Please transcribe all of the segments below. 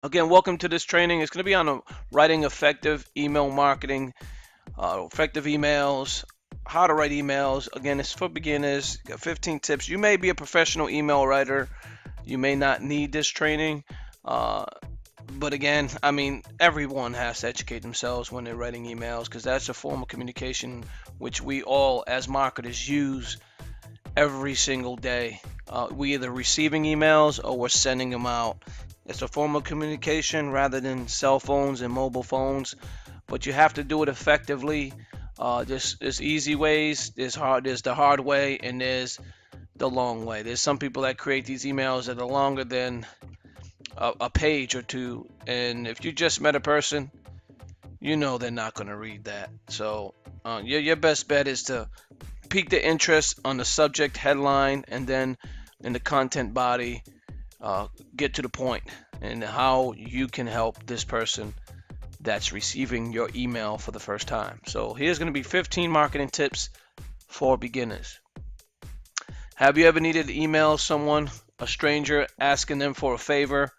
Again, welcome to this training. It's going to be on writing effective email marketing, effective emails, how to write emails. Again, it's for beginners. Got 15 tips. You may be a professional email writer. You may not need this training. Uh, but again, I mean, everyone has to educate themselves when they're writing emails because that's a form of communication which we all, as marketers, use every single day. We either receiving emails or we're sending them out. It's a form of communication rather than cell phones and mobile phones, but you have to do it effectively. There's easy ways, there's the hard way, and there's the long way. There's some people that create these emails that are longer than a page or two, and if you just met a person, you know they're not going to read that. So your best bet is to pique the interest on the subject headline, and then in the content body, get to the point and how you can help this person that's receiving your email for the first time. So here's going to be 15 marketing tips for beginners. Have you ever needed to email someone, a stranger, asking them for a favor?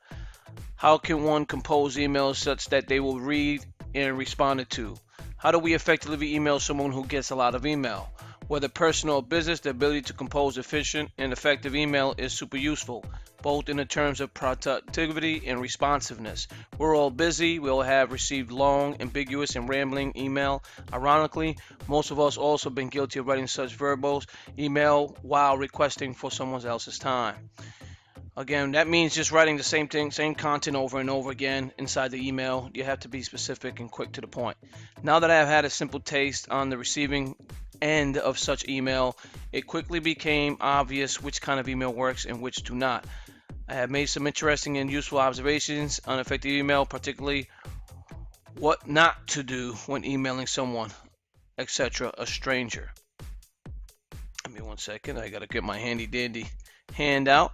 How can one compose emails such that they will read and respond to? How do we effectively email someone who gets a lot of email? Whether personal or business, the ability to compose efficient and effective email is super useful, both in the terms of productivity and responsiveness. We're all busy. We all have received long, ambiguous, and rambling email. Ironically, most of us also been guilty of writing such verbose email while requesting for someone else's time. Again, that means just writing the same thing, same content over and over again inside the email. You have to be specific and quick to the point. Now that I have had a simple taste on the receiving end of such email, it quickly became obvious which kind of email works and which do not. I have made some interesting and useful observations on effective email, particularly what not to do when emailing someone, etc., a stranger. Give me one second. I gotta get my handy dandy handout.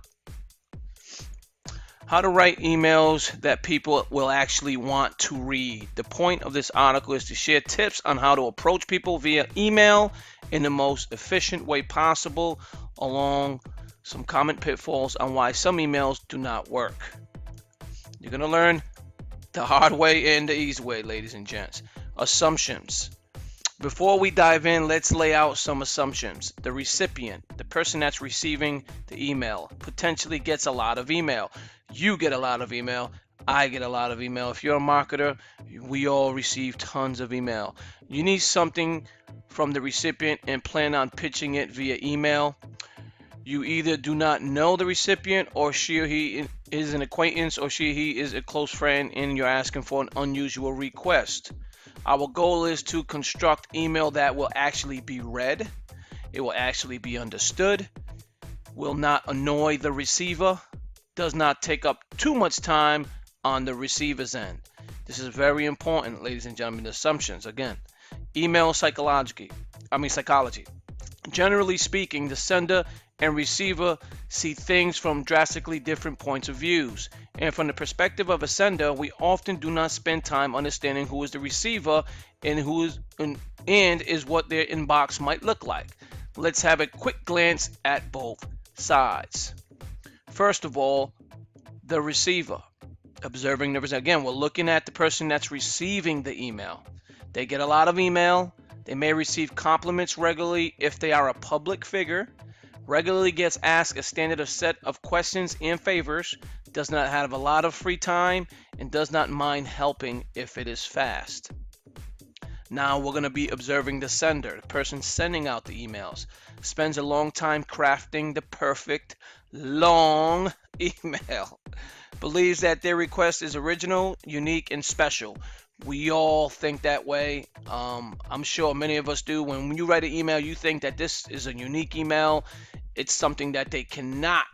How to write emails that people will actually want to read. The point of this article is to share tips on how to approach people via email in the most efficient way possible, along some common pitfalls on why some emails do not work. You're going to learn the hard way and the easy way, ladies and gents. Assumptions. Before we dive in, let's lay out some assumptions. The recipient, the person that's receiving the email, potentially gets a lot of email. You get a lot of email. I get a lot of email. If you're a marketer, we all receive tons of email. You need something from the recipient and plan on pitching it via email. You either do not know the recipient, or she or he is an acquaintance, or she or he is a close friend, and you're asking for an unusual request. Our goal is to construct email that will actually be read, it will actually be understood, will not annoy the receiver, does not take up too much time on the receiver's end. This is very important, ladies and gentlemen. Assumptions, again. Email psychology. Generally speaking, the sender and receiver see things from drastically different points of views. And from the perspective of a sender, we often do not spend time understanding who is the receiver and is what their inbox might look like. Let's have a quick glance at both sides. First of all, the receiver. Observing the receiver. Again, we're looking at the person that's receiving the email. They get a lot of email. They may receive compliments regularly if they are a public figure. Regularly gets asked a standard set of questions and favors, does not have a lot of free time, and does not mind helping if it is fast. Now we're going to be observing the sender, the person sending out the emails. Spends a long time crafting the perfect long email. Believes that their request is original, unique, and special. We all think that way. I'm sure many of us do. When you write an email, you think that this is a unique email. It's something that they cannot,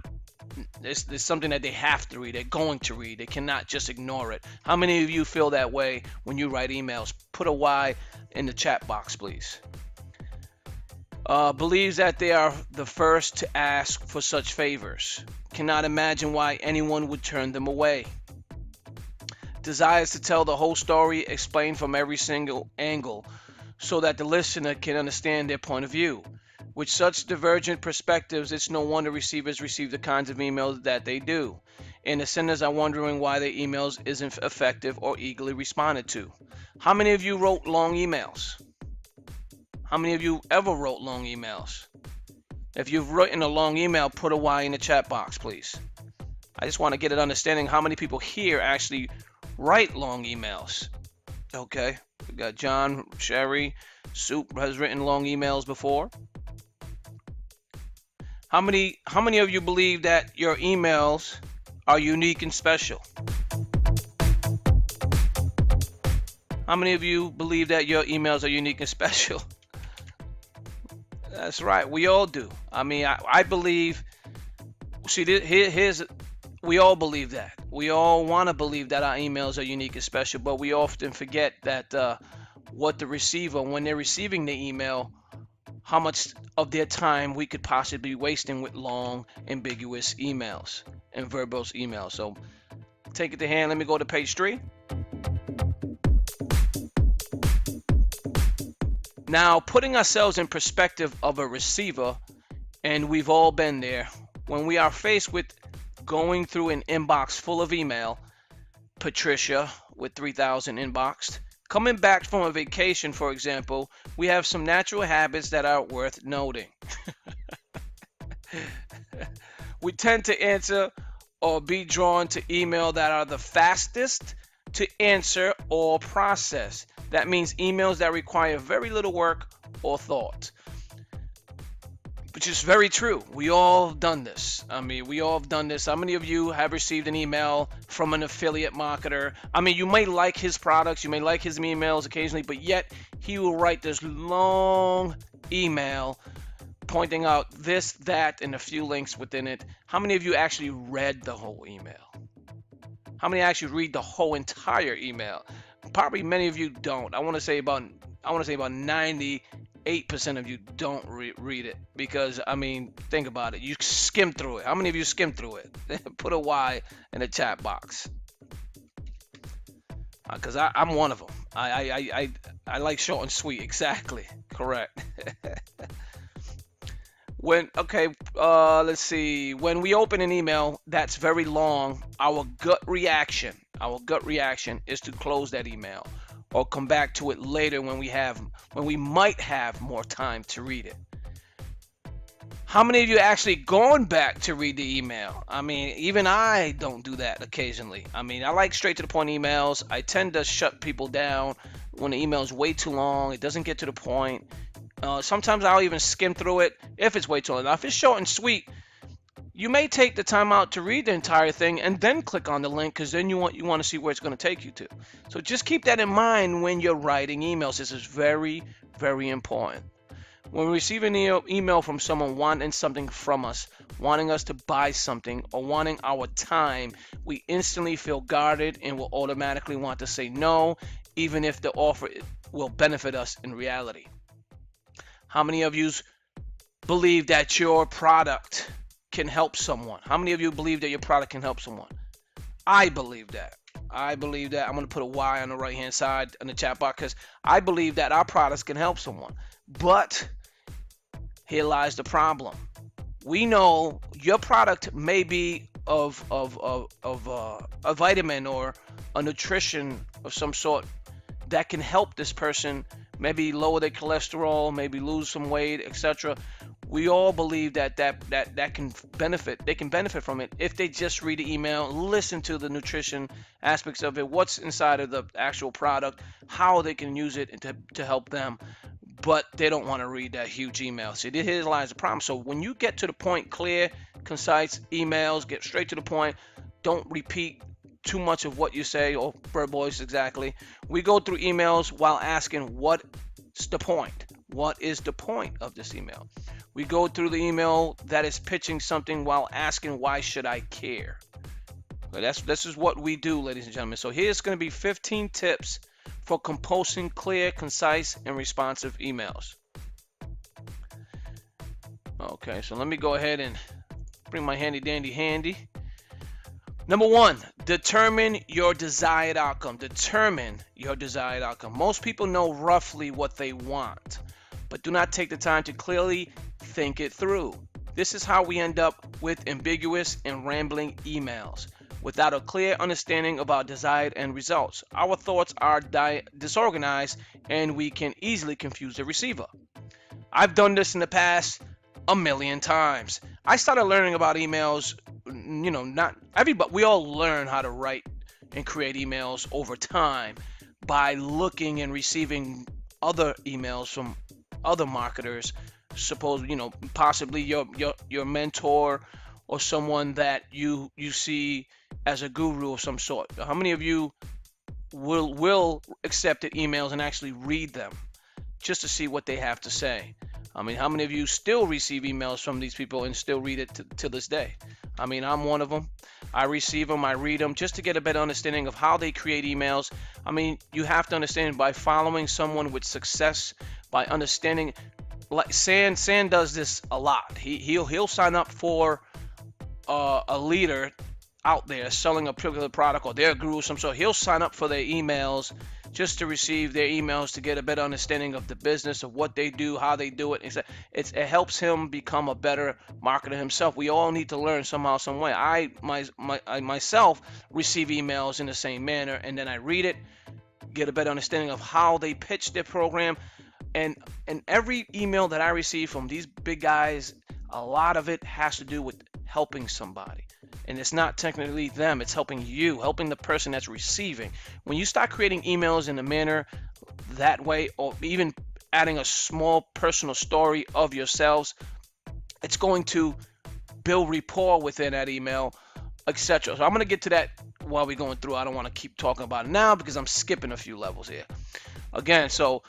it's something that they have to read. They're going to read. They cannot just ignore it. How many of you feel that way when you write emails? Put a Y in the chat box, please. Believes that they are the first to ask for such favors. Cannot imagine why anyone would turn them away. Desires to tell the whole story, explain from every single angle, so that the listener can understand their point of view. With such divergent perspectives, it's no wonder receivers receive the kinds of emails that they do. and the senders are wondering why their emails isn't effective or eagerly responded to. How many of you wrote long emails? How many of you ever wrote long emails? If you've written a long email, put a Y in the chat box, please. I just want to get an understanding how many people here actually write long emails. Okay, we got John, Sherry, Soup has written long emails before. How many of you believe that your emails are unique and special? How many of you believe that your emails are unique and special? That's right, we all do. I mean, I believe, see, we all believe that. We all want to believe that our emails are unique and special, but we often forget that what the receiver, when they're receiving the email, how much of their time we could possibly be wasting with long, ambiguous emails and verbose emails. So take it to hand. Let me go to page 3. Now, putting ourselves in perspective of a receiver, and we've all been there, when we are faced with going through an inbox full of email, Patricia with 3,000 inboxed, coming back from a vacation, for example, we have some natural habits that are worth noting. We tend to answer or be drawn to email that are the fastest to answer or process. That means emails that require very little work or thought, which is very true. We all have done this. I mean, we all have done this. How many of you have received an email from an affiliate marketer? I mean, you may like his products, you may like his emails occasionally, but yet he will write this long email pointing out this, that, and a few links within it. How many of you actually read the whole email? How many actually read the whole entire email? Probably many of you don't. I want to say about 98% of you don't read it, because I mean, think about it. You skim through it. How many of you skim through it? Put a Y in the chat box. Because I'm one of them. I like short and sweet. Exactly. Correct. Let's see. When we open an email that's very long, our gut reaction is to close that email or come back to it later when we might have more time to read it. How many of you actually gone back to read the email? I mean, even I don't do that occasionally. I mean, I like straight to the point emails. I tend to shut people down when the email is way too long. It doesn't get to the point. Sometimes I'll even skim through it if it's way too long. Now, if it's short and sweet, you may take the time out to read the entire thing and then click on the link, because then you want to see where it's going to take you to. So just keep that in mind when you're writing emails. This is very, very important. When we receive an email from someone wanting something from us, wanting us to buy something, or wanting our time, we instantly feel guarded and will automatically want to say no, even if the offer will benefit us in reality. How many of you believe that your product can help someone? How many of you believe that your product can help someone? I believe that. I'm going to put a Y on the right hand side in the chat box, because I believe that our products can help someone. But here lies the problem. We know your product may be of a vitamin or a nutrition of some sort that can help this person maybe lower their cholesterol, maybe lose some weight, etc. We all believe that can benefit. They can benefit from it if they just read the email, listen to the nutrition aspects of it, what's inside of the actual product, how they can use it to help them. But they don't want to read that huge email. See, here lies the problem. So when you get to the point, clear, concise emails, get straight to the point. Don't repeat too much of what you say or verbalize exactly. We go through emails while asking, what's the point? What is the point of this email? We go through the email that is pitching something while asking, why should I care? Okay, this is what we do, ladies and gentlemen. So here's going to be 15 tips for composing clear, concise, and responsive emails. Okay, so let me go ahead and bring my handy dandy handy. Number 1, determine your desired outcome. Determine your desired outcome. Most people know roughly what they want, but do not take the time to clearly think it through. This is how we end up with ambiguous and rambling emails. without a clear understanding about desired end results. Our thoughts are disorganized and we can easily confuse the receiver. I've done this in the past a million times. I started learning about emails, not everybody, we all learn how to write and create emails over time by looking and receiving other emails from other marketers. Suppose, possibly your mentor or someone that you see as a guru of some sort. How many of you will accept emails and actually read them just to see what they have to say? I mean, how many of you still receive emails from these people and still read it to this day? I mean, I'm one of them. I receive them, I read them just to get a better understanding of how they create emails. I mean, you have to understand by following someone with success, by understanding, like San does this a lot. He'll sign up for a leader out there selling a particular product or their guru of some sort. He'll sign up for their emails just to receive their emails to get a better understanding of the business, of what they do, how they do it. It helps him become a better marketer himself. We all need to learn somehow, some way. I myself receive emails in the same manner, and then I read it, get a better understanding of how they pitch their program. And every email that I receive from these big guys, a lot of it has to do with helping somebody. And it's not technically them, it's helping you, helping the person that's receiving. When you start creating emails in a manner that way, or even adding a small personal story of yourselves, it's going to build rapport within that email, etc. So I'm going to get to that while we're going through. I don't want to keep talking about it now because I'm skipping a few levels here. Again, so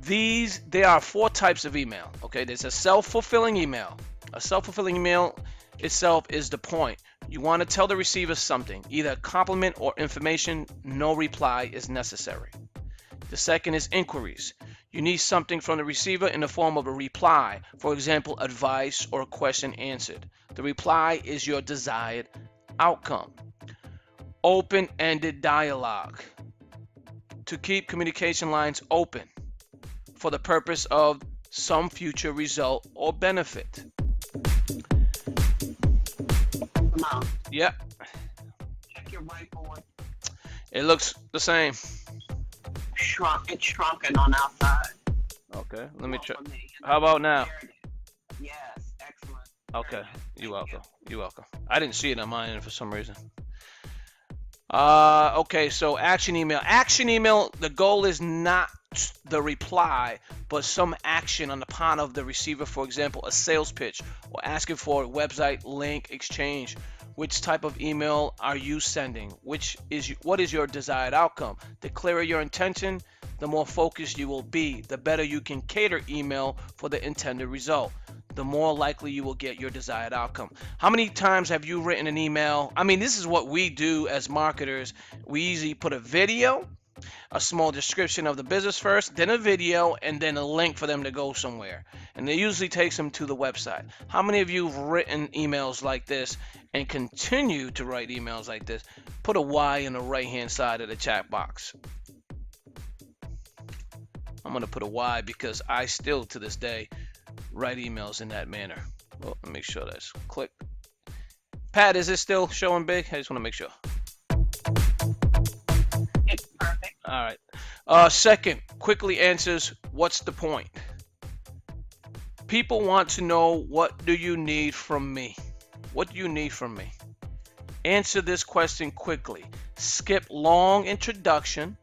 there are 4 types of email. Okay, there's a self-fulfilling email. A self-fulfilling email itself is the point. You want to tell the receiver something, either a compliment or information. No reply is necessary. The second is inquiries. You need something from the receiver in the form of a reply, for example, advice or a question answered. The reply is your desired outcome. Open-ended dialogue. To keep communication lines open for the purpose of some future result or benefit. Yep. Check your whiteboard. It looks the same. It's shrunken on outside. Okay, let me check. How about now? Yes, excellent. Okay, you're welcome. You're welcome. I didn't see it on mine for some reason. Okay, so action email. Action email, the goal is not the reply, but some action on the part of the receiver. For example, a sales pitch or asking for a website link exchange. Which type of email are you sending? What is your desired outcome? The clearer your intention, the more focused you will be. The better you can cater email for the intended result. The more likely you will get your desired outcome. How many times have you written an email? I mean, this is what we do as marketers. We usually put a video, a small description of the business first, then a video, and then a link for them to go somewhere. And it usually takes them to the website. How many of you have written emails like this and continue to write emails like this? Put a Y in the right-hand side of the chat box. I'm going to put a Y because I still, to this day, write emails in that manner. Well, let me make sure that's clicked. Pat, is it still showing big? I just want to make sure. It's perfect. All right. Second, quickly answers, what's the point? People want to know, what do you need from me? What do you need from me? Answer this question quickly. Skip long introduction,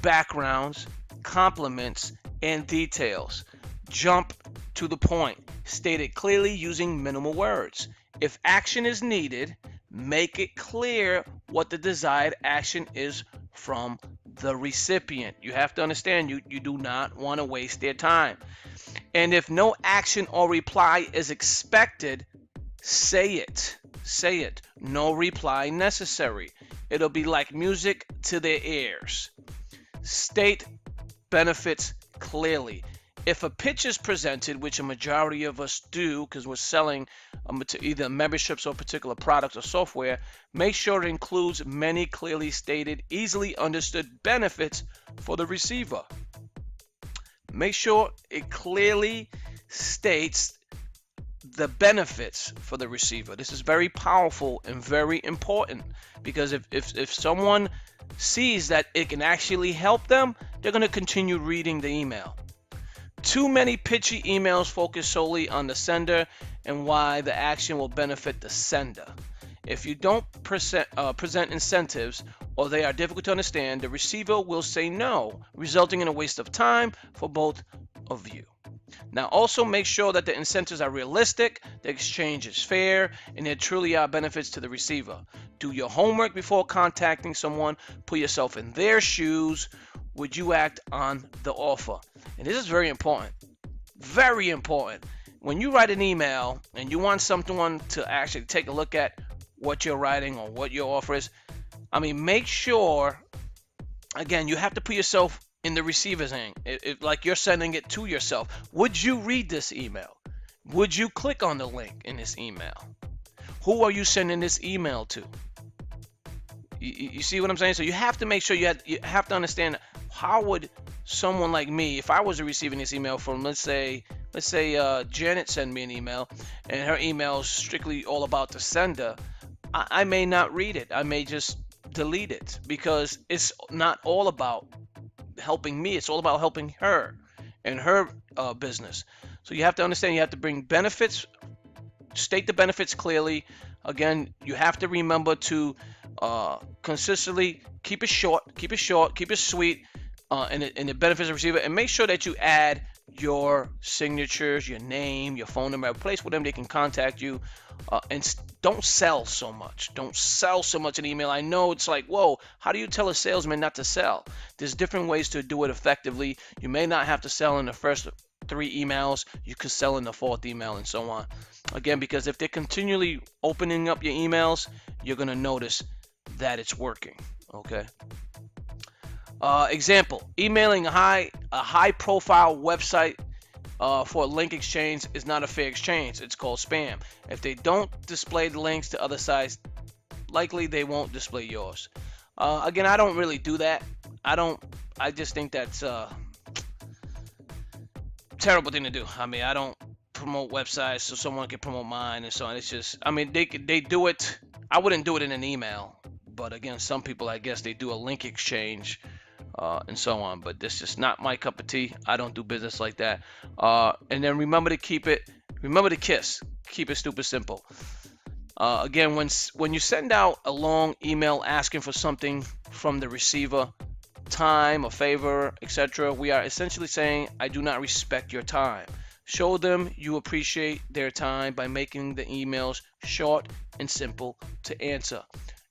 backgrounds, compliments, and details. Jump to the point. State it clearly using minimal words. If action is needed, make it clear what the desired action is from the recipient. You have to understand, you do not want to waste their time. And if no action or reply is expected, say it. Say it. No reply necessary. It'll be like music to their ears. State benefits clearly. If a pitch is presented, which a majority of us do because we're selling either memberships or particular products or software, make sure it includes many clearly stated, easily understood benefits for the receiver. Make sure it clearly states the benefits for the receiver. This is very powerful and very important, because if someone sees that it can actually help them, they're going to continue reading the email. Too many pitchy emails focus solely on the sender and why the action will benefit the sender. If you don't present incentives, or they are difficult to understand, the receiver will say no, resulting in a waste of time for both of you. Now, also make sure that the incentives are realistic, the exchange is fair, and there truly are benefits to the receiver. Do your homework before contacting someone. Put yourself in their shoes. Would you act on the offer? And this is very important. Very important. When you write an email and you want someone to actually take a look at what you're writing or what your offer is, make sure, again, you have to put yourself in the receiver's hand. If like you're sending it to yourself, would you read this email? Would you click on the link in this email? Who are you sending this email to? You see what I'm saying? So you have to make sure you have to understand, how would someone like me, if I was receiving this email from, let's say Janet sent me an email, and her email is strictly all about the sender, I may not read it. I may just delete it, because it's not all about helping me. It's all about helping her and her business. So you have to understand, you have to bring benefits, state the benefits clearly. Again, you have to remember to consistently keep it short, keep it sweet, and it benefits the receiver. And make sure that you add your signatures, your name, your phone number, a place where they can contact you. And don't sell so much. Don't sell so much in email. I know it's like, whoa, how do you tell a salesman not to sell? There's different ways to do it effectively. You may not have to sell in the first 3 emails. You could sell in the 4th email, and so on. Again, because if they're continually opening up your emails, you're going to notice that it's working. Okay. Example: emailing a high profile website for a link exchange is not a fair exchange. It's called spam. If they don't display the links to other sites, likely they won't display yours. Again, I don't really do that. I just think that's a terrible thing to do. I don't promote websites so someone can promote mine and so on. It's just, they do it. I wouldn't do it in an email, but again, some people, I guess, they do a link exchange and so on. But this is not my cup of tea. I don't do business like that. And then remember to KISS. Keep it stupid simple. Again, when you send out a long email asking for something from the receiver, time, a favor, etc., we are essentially saying, I do not respect your time. Show them you appreciate their time by making the emails short and simple to answer.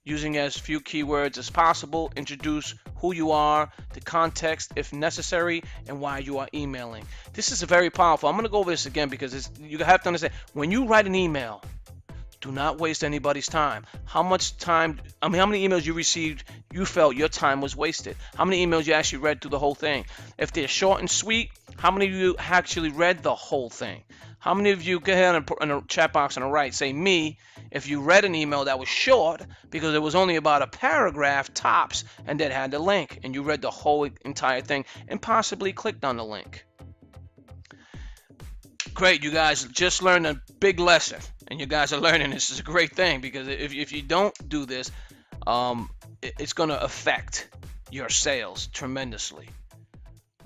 Using as few keywords as possible, introduce who you are, the context if necessary, and why you are emailing. This is very powerful. I'm going to go over this again because you have to understand, when you write an email, do not waste anybody's time. How many emails you received, you felt your time was wasted? How many emails you actually read through the whole thing? If they're short and sweet, how many of you actually read the whole thing? How many of you, go ahead and put in a chat box on the right, say me, if you read an email that was short because it was only about a paragraph tops and that had the link, and you read the whole entire thing and possibly clicked on the link. Great, you guys just learned a big lesson, and you guys are learning. This is a great thing, because if you don't do this, it's going to affect your sales tremendously.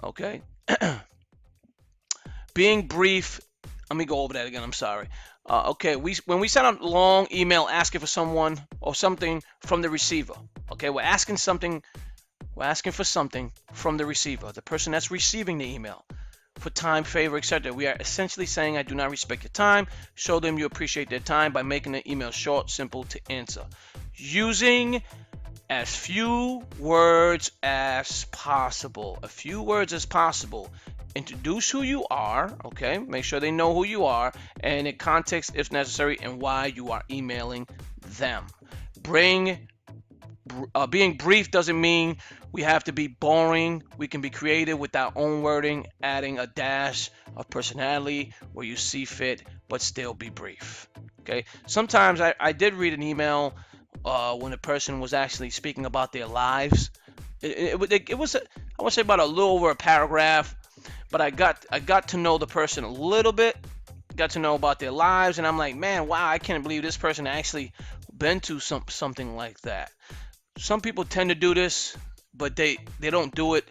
Okay. Being brief. Let me go over that again. I'm sorry. Okay, when we send out a long email asking for someone or something from the receiver, okay, we're asking for something from the receiver, the person that's receiving the email, for time, favor, etc. We are essentially saying, I do not respect your time. Show them you appreciate their time by making the email short, simple to answer. Using as few words as possible. A few words as possible. Introduce who you are, okay? Make sure they know who you are, and in context if necessary, and why you are emailing them. Being brief doesn't mean we have to be boring. We can be creative with our own wording, adding a dash of personality where you see fit, but still be brief. Okay. Sometimes I did read an email when a person was actually speaking about their lives. It was I would say about a little over a paragraph, but I got to know the person a little bit. got to know about their lives, and I'm like, man, wow, I can't believe this person actually been to something like that. Some people tend to do this, but they don't do it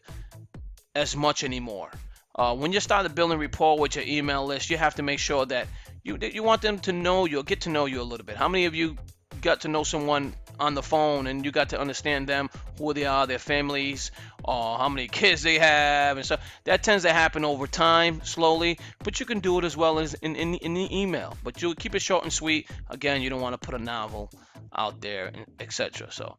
as much anymore. When you start building rapport with your email list, you have to make sure that you want them to know you, or get to know you a little bit. How many of you got to know someone on the phone and you got to understand them, who they are, their families, or how many kids they have, and so that tends to happen over time, slowly. But you can do it as well as in the email. But you keep it short and sweet. Again, you don't want to put a novel out there, etc. So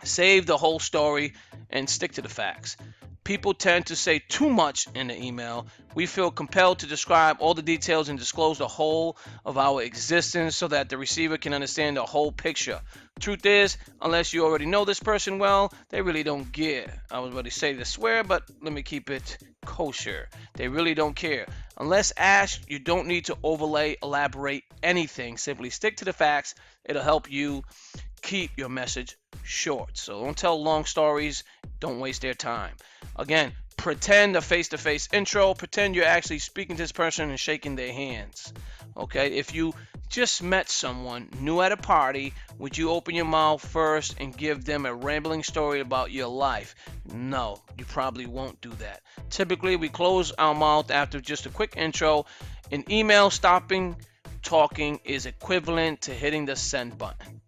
save the whole story and stick to the facts. People tend to say too much in the email. We feel compelled to describe all the details and disclose the whole of our existence so that the receiver can understand the whole picture. Truth is, unless you already know this person well, they really don't care. I was about to say to swear, but let me keep it kosher. They really don't care. Unless asked, you don't need to elaborate anything. Simply stick to the facts. It'll help you keep your message short. So don't tell long stories. Don't waste their time. Again, pretend a face-to-face intro. Pretend you're actually speaking to this person and shaking their hands. Okay? If you just met someone new at a party, would you open your mouth first and give them a rambling story about your life? No, you probably won't do that. Typically, we close our mouth after just a quick intro. In email, stopping talking is equivalent to hitting the send button.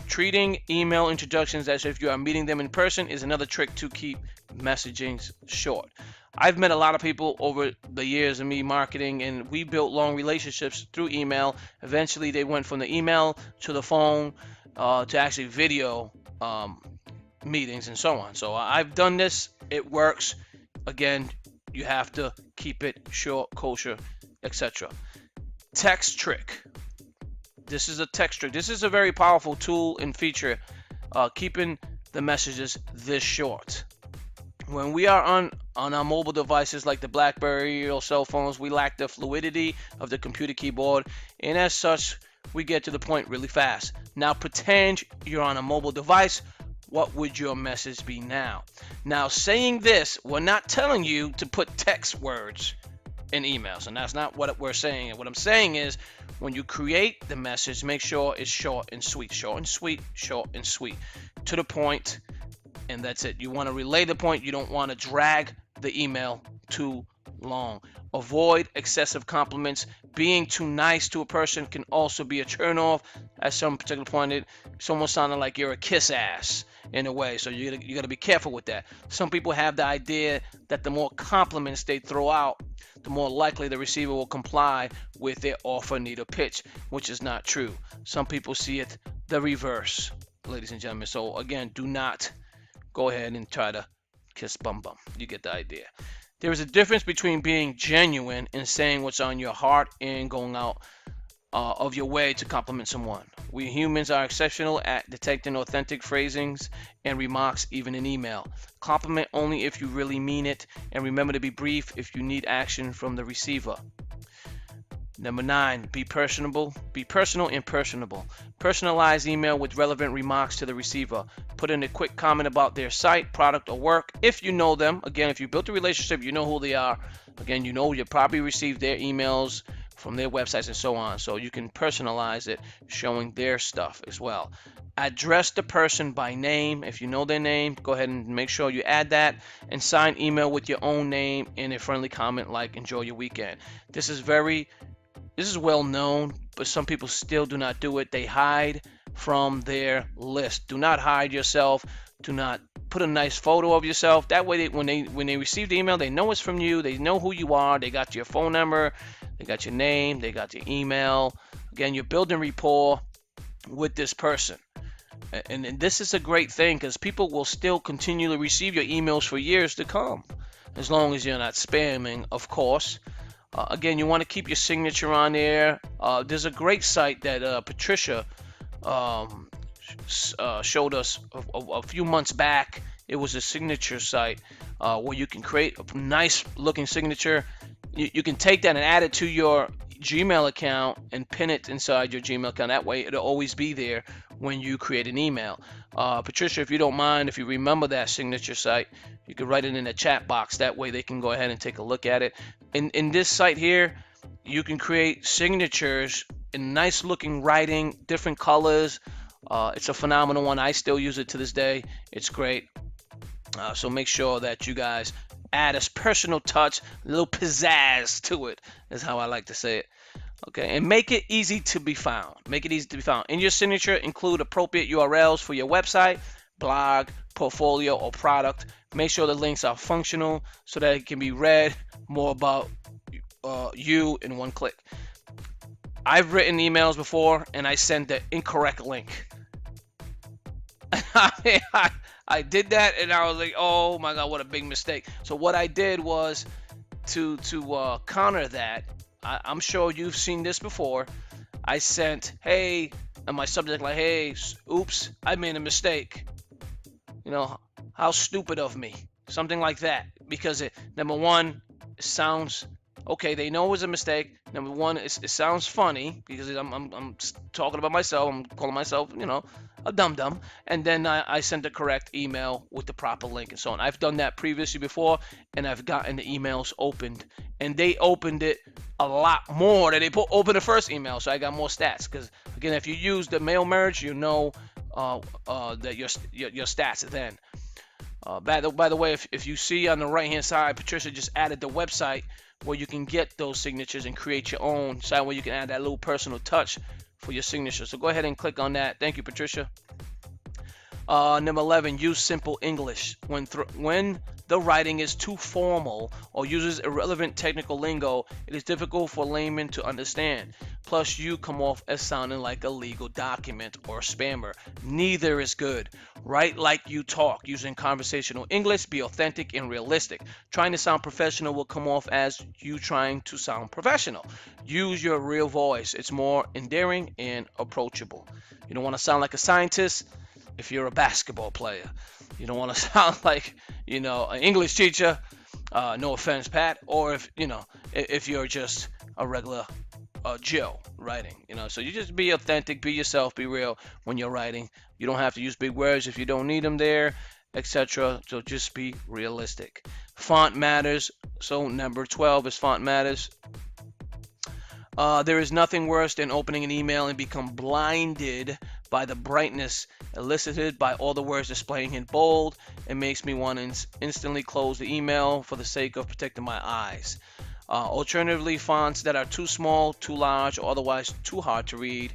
Treating email introductions as if you are meeting them in person is another trick to keep messaging short. I've met a lot of people over the years of me marketing, and we built long relationships through email. Eventually, they went from the email to the phone to actually video meetings and so on. So I've done this. It works. Again, you have to keep it short, kosher, etc. Text trick. This is a text trick. This is a very powerful tool and feature, keeping the messages this short. When we are on our mobile devices like the BlackBerry or cell phones, we lack the fluidity of the computer keyboard, and as such, we get to the point really fast. Now pretend you're on a mobile device. What would your message be now? Now, saying this, we're not telling you to put text words in emails, and that's not what we're saying. And what I'm saying is, when you create the message, make sure it's short and sweet, short and sweet, short and sweet, to the point, and that's it. You want to relay the point. You don't want to drag the email too long. Avoid excessive compliments. Being too nice to a person can also be a turnoff. At some particular point, it's almost sounding like you're a kiss ass in a way. So you got to be careful with that. Some people have the idea that the more compliments they throw out, the more likely the receiver will comply with their offer, need, or pitch, which is not true. Some people see it the reverse, ladies and gentlemen. So again, do not go ahead and try to kiss bum bum. You get the idea. There is a difference between being genuine and saying what's on your heart and going out of your way to compliment someone. We humans are exceptional at detecting authentic phrasings and remarks, even in email. Compliment only if you really mean it, and remember to be brief if you need action from the receiver. Number 9, be personable. Be personal and personable. Personalize email with relevant remarks to the receiver. Put in a quick comment about their site, product, or work. If you know them, again, if you built a relationship, you know who they are. Again, you know you probably received their emails from their websites and so on. So you can personalize it, showing their stuff as well. Address the person by name. If you know their name, go ahead and make sure you add that, and sign email with your own name and a friendly comment like "enjoy your weekend." This is well known, but some people still do not do it. They hide from their list. Do not hide yourself. Do not put a nice photo of yourself. That way, when they receive the email, they know it's from you. They know who you are. They got your phone number. They got your name. They got your email. Again, you're building rapport with this person. And this is a great thing, because people will still continue to receive your emails for years to come, as long as you're not spamming, of course. Again, you want to keep your signature on there. There's a great site that Patricia showed us a few months back. It was a signature site where you can create a nice looking signature. You can take that and add it to your Gmail account and pin it inside your Gmail account. That way it'll always be there when you create an email. Patricia, if you don't mind, if you remember that signature site, you can write it in the chat box. That way they can go ahead and take a look at it. In this site here, you can create signatures in nice looking writing, different colors. It's a phenomenal one. I still use it to this day. It's great. So make sure that you guys add a personal touch, a little pizzazz to it, is how I like to say it. Okay, and make it easy to be found. Make it easy to be found. In your signature, include appropriate URLs for your website, blog, portfolio, or product. Make sure the links are functional so that it can be read more about you in one click. I've written emails before and I sent the incorrect link. I did that and I was like, oh my God, what a big mistake. So what I did was to counter that. I'm sure you've seen this before. I sent, hey, and my subject like, hey, oops, I made a mistake. You know, how stupid of me. Something like that. Because number one, it sounds okay. They know it was a mistake. Number one, it sounds funny because I'm talking about myself. I'm calling myself, you know, a dum-dum. And then I sent the correct email with the proper link and so on. I've done that previously before, and I've gotten the emails opened. And they opened it a lot more than they opened the first email. So I got more stats. Because, again, if you use the mail merge, you know that your stats then. By the way, if you see on the right-hand side, Patricia just added the website where you can get those signatures and create your own site where you can add that little personal touch for your signature. So go ahead and click on that. Thank you, Patricia. Number 11, use simple English. When the writing is too formal or uses irrelevant technical lingo, it is difficult for laymen to understand. Plus, you come off as sounding like a legal document or spammer. Neither is good. Write like you talk, using conversational English. Be authentic and realistic. Trying to sound professional will come off as you trying to sound professional. Use your real voice. It's more endearing and approachable. You don't want to sound like a scientist if you're a basketball player. You don't want to sound like, you know, an English teacher. No offense, Pat. Or if you're just a regular Joe writing, you know. So you just be authentic, be yourself, be real when you're writing. You don't have to use big words if you don't need them there, etc. So just be realistic. Font matters. So number 12 is font matters. There is nothing worse than opening an email and become blinded by the brightness elicited by all the words displaying in bold. It makes me want to instantly close the email for the sake of protecting my eyes. Alternatively, fonts that are too small, too large, or otherwise too hard to read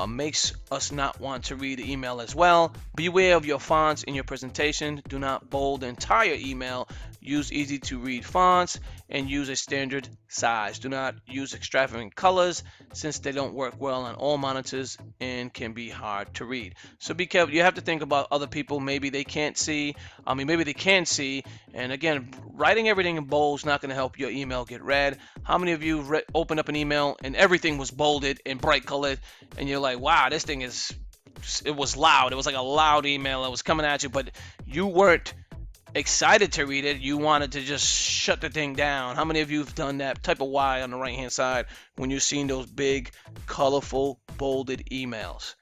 makes us not want to read the email as well. Beware of your fonts in your presentation. Do not bold the entire email. Use easy to read fonts and use a standard size. Do not use extravagant colors since they don't work well on all monitors and can be hard to read. So be careful. You have to think about other people. Maybe they can't see. Maybe they can see. And again, writing everything in bold is not going to help your email get read. How many of you opened up an email and everything was bolded and bright colored and you're like, wow, this thing it was loud. It was like a loud email. It was coming at you, but you weren't excited to read it. You wanted to just shut the thing down. How many of you have done that? Type a Y on the right hand side when you've seen those big, colorful, bolded emails.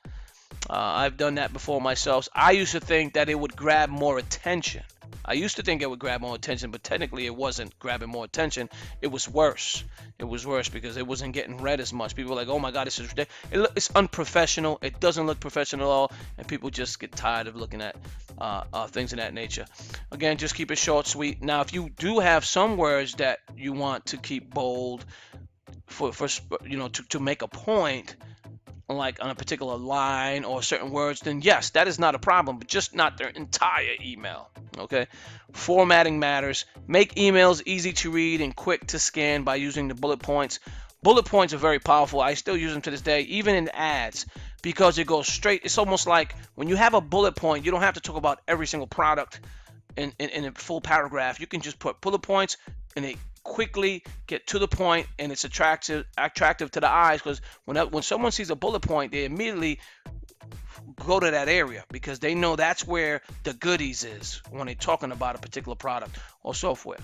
I've done that before myself. I used to think that it would grab more attention. But technically it wasn't grabbing more attention. It was worse. It was worse because it wasn't getting read as much. People were like, oh my God, this is ridiculous. It's unprofessional. It doesn't look professional at all. And people just get tired of looking at things of that nature. Again, just keep it short, sweet. Now, if you do have some words that you want to keep bold to make a point, like on a particular line or certain words, then yes, that is not a problem, but just not their entire email. Okay, formatting matters. Make emails easy to read and quick to scan by using the bullet points. Bullet points are very powerful. I still use them to this day, even in ads, because it goes straight. It's almost like when you have a bullet point, you don't have to talk about every single product in a full paragraph. You can just put bullet points and they quickly get to the point, and it's attractive to the eyes, because when someone sees a bullet point, they immediately go to that area because they know that's where the goodies is when they're talking about a particular product or software.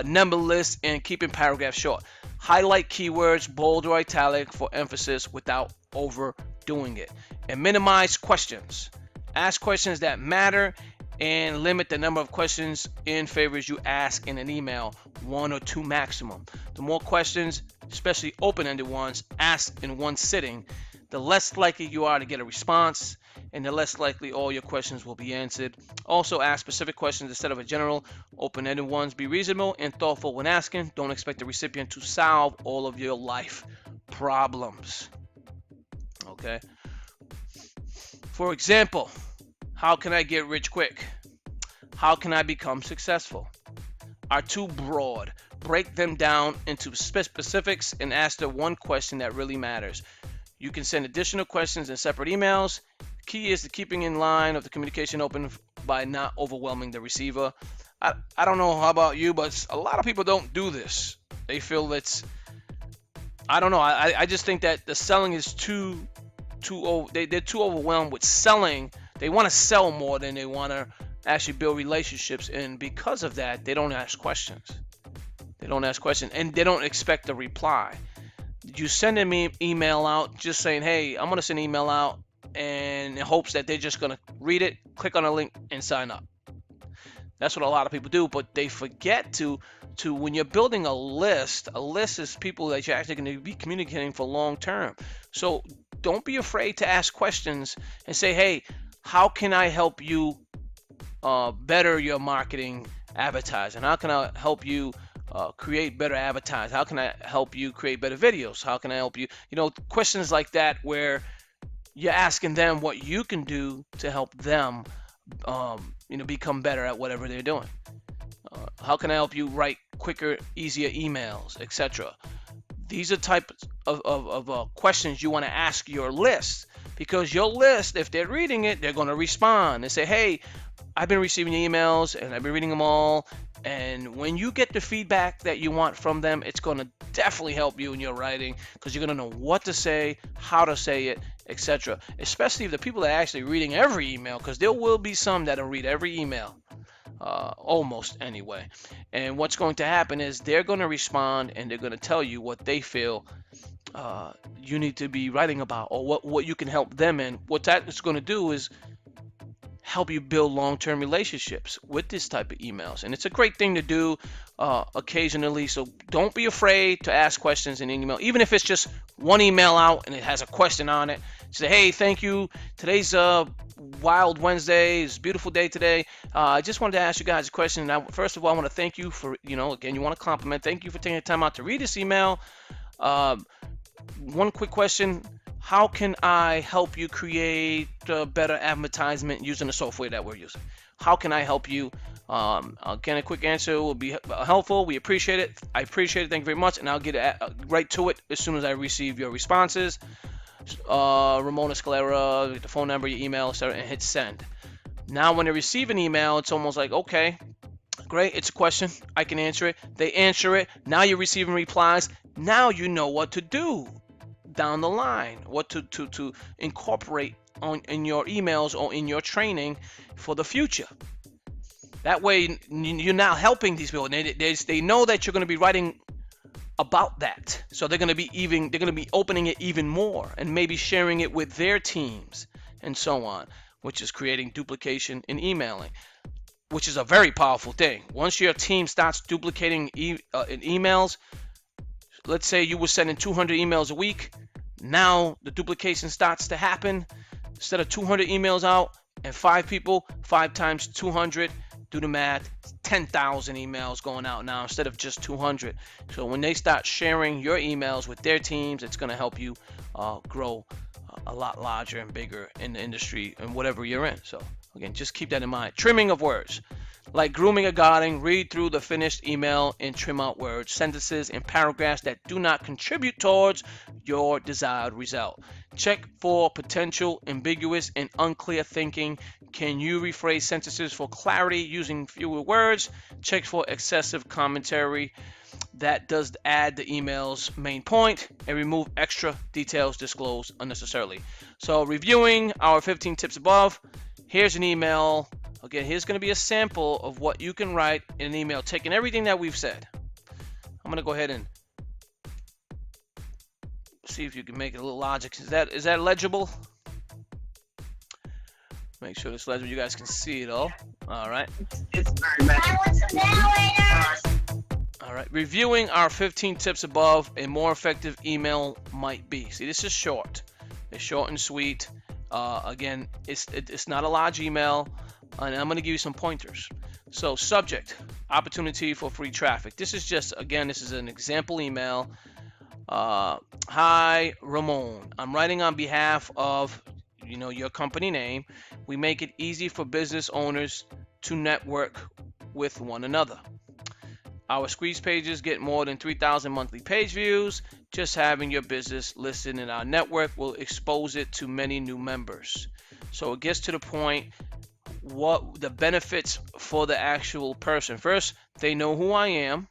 Number list and keeping paragraphs short. Highlight keywords, bold or italic for emphasis without overdoing it. And minimize questions. Ask questions that matter and limit the number of questions and favors you ask in an email, 1 or 2 maximum. The more questions, especially open-ended ones, asked in one sitting, the less likely you are to get a response, and the less likely all your questions will be answered. Also, ask specific questions instead of a general, open-ended ones. Be reasonable and thoughtful when asking. Don't expect the recipient to solve all of your life problems. Okay? For example, how can I get rich quick? How can I become successful? Are too broad. Break them down into specifics and ask the one question that really matters. You can send additional questions in separate emails. The key is to keeping in line of the communication open by not overwhelming the receiver. I don't know how about you, but a lot of people don't do this. They feel it's, I don't know. I just think that the selling is they're too overwhelmed with selling. They want to sell more than they want to actually build relationships, and because of that, they don't ask questions. They don't ask questions, and they don't expect a reply. You send an email out just saying, hey, I'm going to send an email out, and in hopes that they're just going to read it, click on a link, and sign up. That's what a lot of people do, but they forget to when you're building a list is people that you're actually going to be communicating for long term. So don't be afraid to ask questions and say, hey, how can I help you better your marketing advertising? How can I help you create better advertising? How can I help you create better videos? How can I help you? Questions like that where you're asking them what you can do to help them become better at whatever they're doing. How can I help you write quicker, easier emails, etc.? These are types of questions you want to ask your list, because your list, if they're reading it, they're going to respond and say, hey, I've been receiving your emails and I've been reading them all. And when you get the feedback that you want from them, it's going to definitely help you in your writing, because you're going to know what to say, how to say it, etc. Especially if the people that are actually reading every email, because there will be some that'll read every email, almost anyway. And what's going to happen is they're going to respond and they're going to tell you what they feel you need to be writing about, or what you can help them in. What that is going to do is help you build long-term relationships with this type of emails, and it's a great thing to do occasionally. So don't be afraid to ask questions in an email, even if it's just one email out and it has a question on it. Say, hey, thank you, today's Wild Wednesday, it's a beautiful day today. I just wanted to ask you guys a question. Now, first of all, I want to thank you for, again, you want to compliment, thank you for taking the time out to read this email. One quick question: how can I help you create a better advertisement using the software that we're using? How can I help you? Again, a quick answer will be helpful. We appreciate it. I appreciate it. Thank you very much. And I'll get right to it as soon as I receive your responses. Ramona Scalera, the phone number, your email, etc., and hit send. Now, when they receive an email, it's almost like, okay, great, it's a question, I can answer it. They answer it. Now you're receiving replies. Now you know what to do down the line, what to incorporate in your emails or in your training for the future. That way, you're now helping these people. They know that you're going to be writing about that, so they're going to be opening it even more and maybe sharing it with their teams and so on, which is creating duplication in emailing, which is a very powerful thing. Once your team starts duplicating in emails, let's say you were sending 200 emails a week. Now the duplication starts to happen. Instead of 200 emails out and 5 people, 5 times 200, do the math, 10,000 emails going out now instead of just 200. So when they start sharing your emails with their teams, it's going to help you grow a lot larger and bigger in the industry and whatever you're in. So again, just keep that in mind. Trimming of words. Like grooming or guarding, read through the finished email and trim out words, sentences, and paragraphs that do not contribute towards your desired result. Check for potential ambiguous and unclear thinking. Can you rephrase sentences for clarity using fewer words? Check for excessive commentary that does add the email's main point, and remove extra details disclosed unnecessarily. So reviewing our 15 tips above, here's an email. Again, here's going to be a sample of what you can write in an email, taking everything that we've said. I'm going to go ahead and see if you can make it a little logic. Is that legible? Make sure this legible. You guys can see it all. All right. It's very much. All right. Reviewing our 15 tips above, a more effective email might be. See, this is short. It's short and sweet. Again, it's not a large email, and I'm going to give you some pointers. So, subject: opportunity for free traffic. This is just, again, this is an example email. Hi, Ramon. I'm writing on behalf of, your company name. We make it easy for business owners to network with one another. Our squeeze pages get more than 3,000 monthly page views. Just having your business listed in our network will expose it to many new members. So it gets to the point, what the benefits for the actual person. First, they know who I am.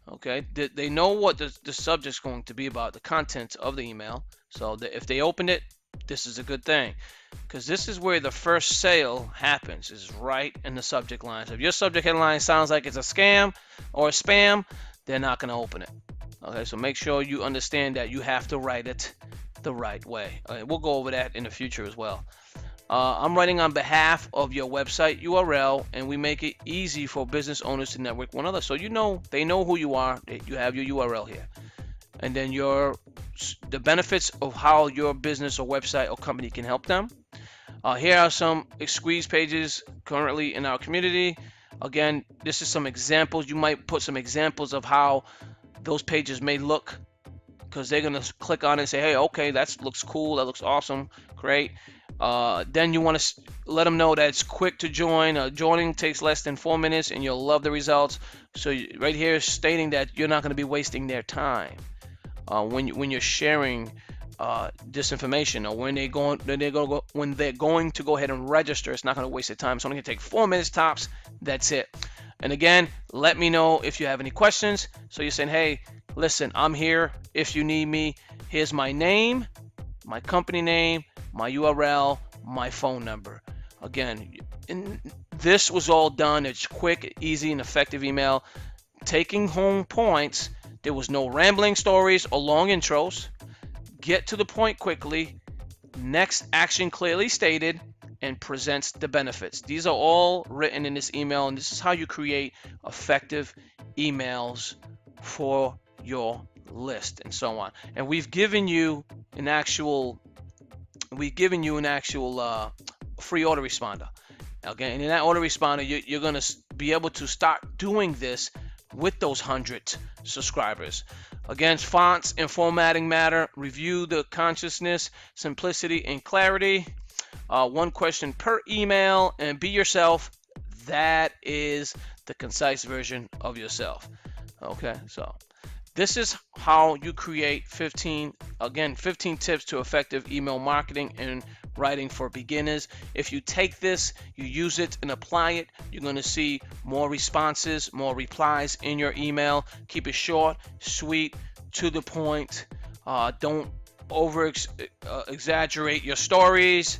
Okay, they know what the subject's going to be about, the content of the email. So if they open it, this is a good thing, because this is where the first sale happens, is right in the subject line. So if your subject headline sounds like it's a scam or a spam, they're not going to open it. Okay, so make sure you understand that you have to write it the right way. Okay, we'll go over that in the future as well. I'm writing on behalf of your website URL, and we make it easy for business owners to network one another. So they know who you are. You have your URL here, and then the benefits of how your business or website or company can help them. Here are some squeeze pages currently in our community. Again, this is some examples. You might put some examples of how those pages may look, because they're gonna click on it and say, hey, okay, that looks cool, that looks awesome, great. Then you want to let them know that it's quick to join. Joining takes less than 4 minutes, and you'll love the results. So right here is stating that you're not going to be wasting their time when you're sharing this information, or when they're going to go ahead and register. It's not going to waste their time. It's only going to take 4 minutes tops. That's it. And again, let me know if you have any questions. So you're saying, hey, listen, I'm here if you need me. Here's my name, my company name, my URL, my phone number. Again, this was all done. It's quick, easy, and effective email. Taking home points. There was no rambling stories or long intros. Get to the point quickly. Next action clearly stated, and presents the benefits. These are all written in this email, and this is how you create effective emails for your list and so on. And we've given you an actual free autoresponder. Okay, and in that autoresponder, you're going to be able to start doing this with those 100 subscribers. Again, fonts and formatting matter. Review the consciousness, simplicity, and clarity. One question per email, and be yourself. That is the concise version of yourself. Okay, so this is how you create 15 tips to effective email marketing and writing for beginners. If you take this, you use it and apply it, you're going to see more responses, more replies in your email. Keep it short, sweet, to the point. Don't exaggerate your stories.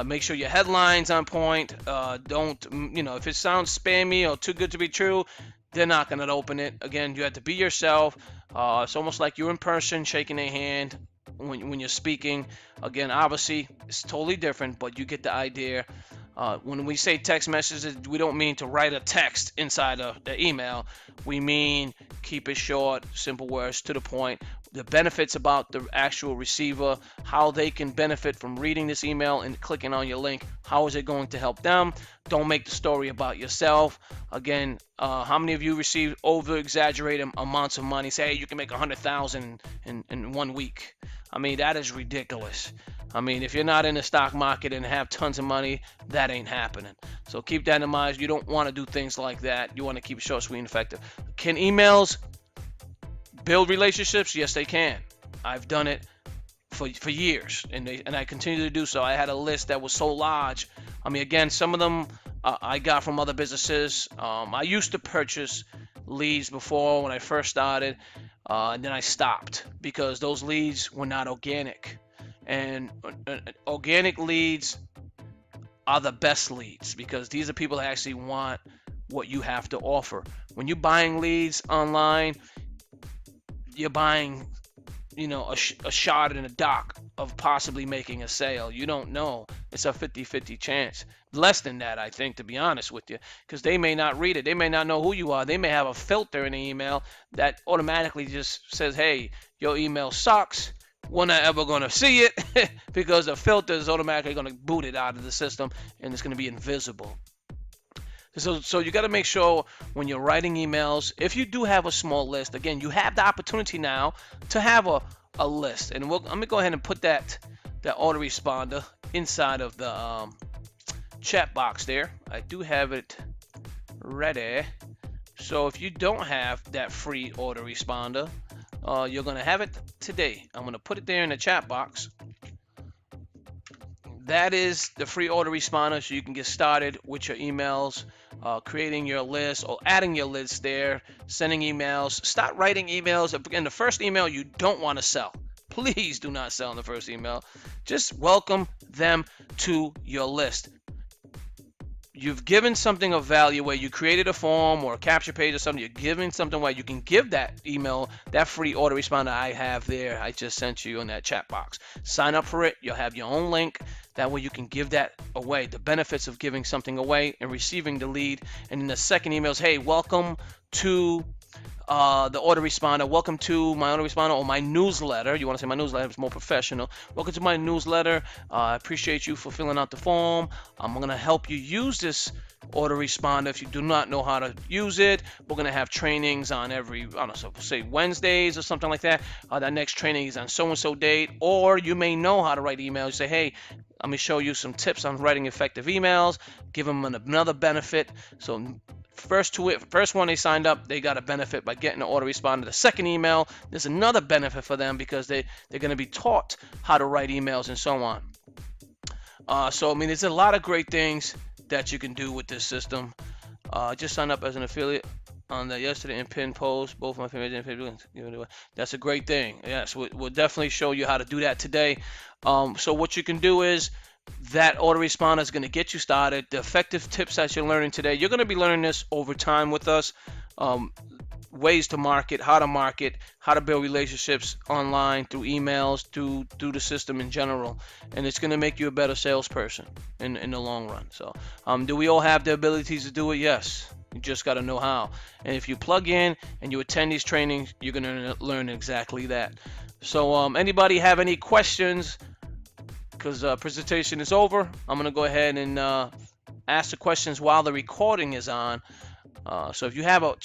Make sure your headline's on point. Don't, if it sounds spammy or too good to be true, they're not going to open it. Again, you have to be yourself. It's almost like you're in person, shaking their hand when you're speaking. Again, obviously, it's totally different, but you get the idea. When we say text messages, we don't mean to write a text inside of the email. We mean keep it short, simple words, to the point. The benefits about the actual receiver, how they can benefit from reading this email and clicking on your link. How is it going to help them? Don't make the story about yourself. Again, how many of you receive over-exaggerated amounts of money? Say, hey, you can make $100,000 in 1 week. I mean, that is ridiculous. I mean, if you're not in the stock market and have tons of money, that ain't happening. So keep that in mind. You don't want to do things like that. You want to keep it short, sweet, and effective. Can emails build relationships? Yes, they can. I've done it for years, and I continue to do so. I had a list that was so large. I mean, again, some of them I got from other businesses. I used to purchase leads before when I first started, and then I stopped because those leads were not organic. And organic leads are the best leads because these are people that actually want what you have to offer. When you're buying leads online, you're buying, a shot in the dark. of possibly making a sale. You don't know. It's a 50-50 chance. Less than that, I think, to be honest with you, because they may not read it. They may not know who you are. They may have a filter in the email that automatically just says, hey, your email sucks. We're not ever going to see it because the filter is automatically going to boot it out of the system and it's going to be invisible. So you got to make sure when you're writing emails, if you do have a small list, again, you have the opportunity now to have a list. And I'm going to go ahead and put that autoresponder inside of the chat box there. I do have it ready. So if you don't have that free autoresponder, you're going to have it today. I'm going to put it there in the chat box. That is the free autoresponder, so you can get started with your emails, creating your list or adding your list there, sending emails. Start writing emails. Again, the first email you don't want to sell. Please do not sell in the first email. Just welcome them to your list. You've given something of value where you created a form or a capture page or something. You're giving something where you can give that email, that free autoresponder I have there. I just sent you in that chat box. Sign up for it. You'll have your own link. That way you can give that away. The benefits of giving something away and receiving the lead. And then the second email is, hey, welcome to the autoresponder. Welcome to my autoresponder or my newsletter. You want to say my newsletter, it's more professional. Welcome to my newsletter. I appreciate you for filling out the form. I'm going to help you use this autoresponder if you do not know how to use it. We're going to have trainings on every, I don't know, so say Wednesdays or something like that. That next training is on so-and-so date. Or you may know how to write emails. You say, hey, let me show you some tips on writing effective emails. Give them another benefit. So first one they signed up, they got a benefit by getting an autoresponder. The second email, there's another benefit for them because they're going to be taught how to write emails and so on. So I mean, there's a lot of great things that you can do with this system. Just signed up as an affiliate on the yesterday and pin post. Both my favorites. That's a great thing. Yes, we'll definitely show you how to do that today. So what you can do is that autoresponder is going to get you started. The effective tips that you're learning today, you're going to be learning this over time with us. Ways to market, how to build relationships online through emails, through the system in general, and it's going to make you a better salesperson in the long run. So do we all have the abilities to do it? Yes. You just got to know how. And if you plug in and you attend these trainings, you're going to learn exactly that. So anybody have any questions? Because presentation is over, I'm going to go ahead and ask the questions while the recording is on. So if you have a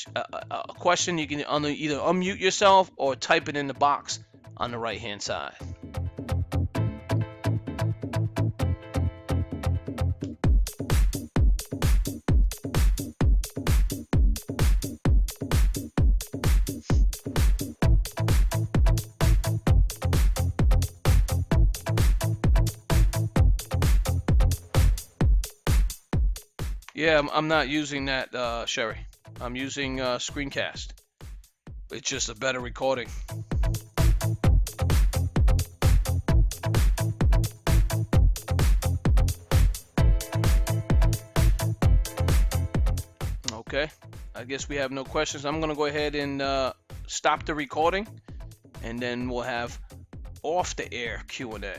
question, you can either unmute yourself or type it in the box on the right hand side. Yeah, I'm not using that, Sherry. I'm using Screencast. It's just a better recording. Okay, I guess we have no questions. I'm going to go ahead and stop the recording, and then we'll have off the air Q&A.